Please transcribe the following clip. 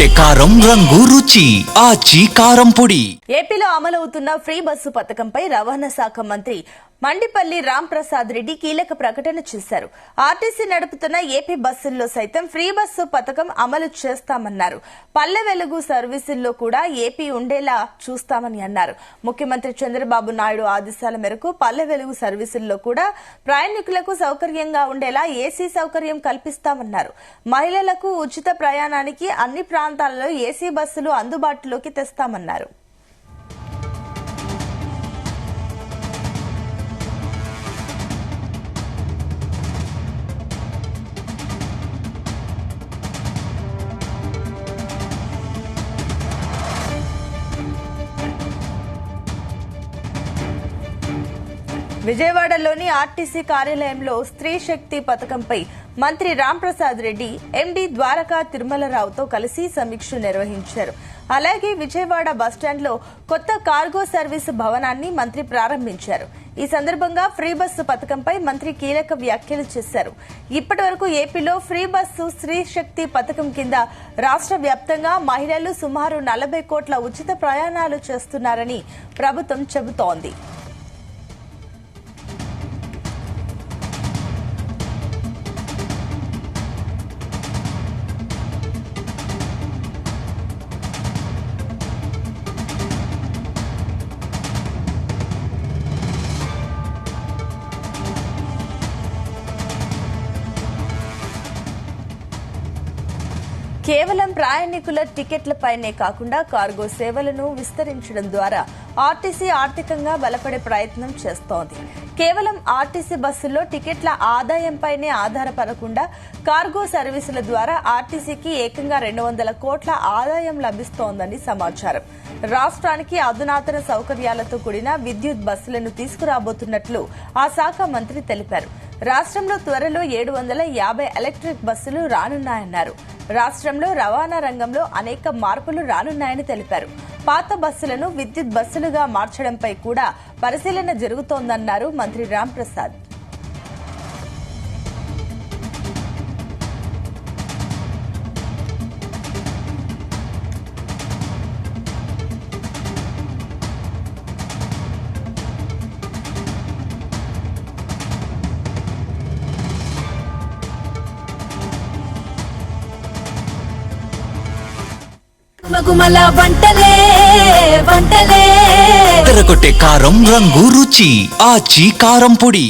ఎర్రగొట్టే కారం రంగు రుచి ఆచి కారం పొడి. ఏపీలో అమలవుతున్న ఫ్రీ బస్సు పథకంపై రవాణా శాఖ మంత్రి మండిపల్లి రాంప్రసాద్ రెడ్డి కీలక ప్రకటన చేశారు. ఆర్టీసీ నడుపుతున్న ఏపీ బస్సుల్లో సైతం ఫ్రీ బస్సు పథకం అమలు చేస్తామన్నారు. పల్లె వెలుగు సర్వీసుల్లో కూడా ఏపీ ఉండేలా చూస్తామని అన్నారు. ముఖ్యమంత్రి చంద్రబాబు నాయుడు ఆదేశాల మేరకు పల్లె వెలుగు సర్వీసుల్లో కూడా ప్రయాణికులకు సౌకర్యంగా ఉండేలా ఏసీ సౌకర్యం కల్పిస్తామన్నారు. మహిళలకు ఉచిత ప్రయాణానికి అన్ని ప్రాంతాలలో ఏసీ బస్సులు అందుబాటులోకి తెస్తామన్నారు. విజయవాడలోని ఆర్టీసీ కార్యాలయంలో స్త్రీ శక్తి పథకంపై మంత్రి రాంప్రసాద్ రెడ్డి ఎండీ ద్వారకా తిరుమలరావుతో కలిసి సమీక్ష నిర్వహించారు. అలాగే విజయవాడ బస్టాండ్లో కొత్త కార్గో సర్వీసు భవనాన్ని మంత్రి ప్రారంభించారు. ఈ సందర్భంగా ఫ్రీ బస్సు పథకంపై మంత్రి కీలక వ్యాఖ్యలు చేశారు. ఇప్పటి వరకు ఏపీలో ఫ్రీ బస్సు స్త్రీ శక్తి పథకం కింద రాష్ట్ర వ్యాప్తంగా మహిళలు సుమారు 40 కోట్ల ఉచిత ప్రయాణాలు చేస్తున్నారని ప్రభుత్వం చెబుతోంది. కేవలం ప్రయాణికుల టికెట్లపైనే కాకుండా కార్గో సేవలను విస్తరించడం ద్వారా ఆర్టీసీ ఆర్థికంగా బలపడే ప్రయత్నం చేస్తోంది. కేవలం ఆర్టీసీ బస్సుల్లో టికెట్ల ఆదాయంపైనే ఆధారపడకుండా కార్గో సర్వీసుల ద్వారా ఆర్టీసీకి ఏకంగా 200 కోట్ల ఆదాయం లభిస్తోందని సమాచారం. రాష్ట్రానికి అధునాతన సౌకర్యాలతో కూడిన విద్యుత్ బస్సులను తీసుకురాబోతున్నట్లు ఆ శాఖ మంత్రి తెలిపారు. రాష్ట్రంలో త్వరలో 750 ఎలక్ట్రిక్ బస్సులు రానున్నాయన్నారు. రాష్ట్రంలో రవాణా రంగంలో అనేక మార్పులు రానున్నాయని తెలిపారు. పాత బస్సులను విద్యుత్ బస్సులుగా మార్చడంపై కూడా పరిశీలన జరుగుతోందన్నారు మంత్రి రాంప్రసాద్. మగుమల వంటలే వంటలే ఎర్రగొట్టే కారం రంగు రుచి ఆచి కారం పొడి.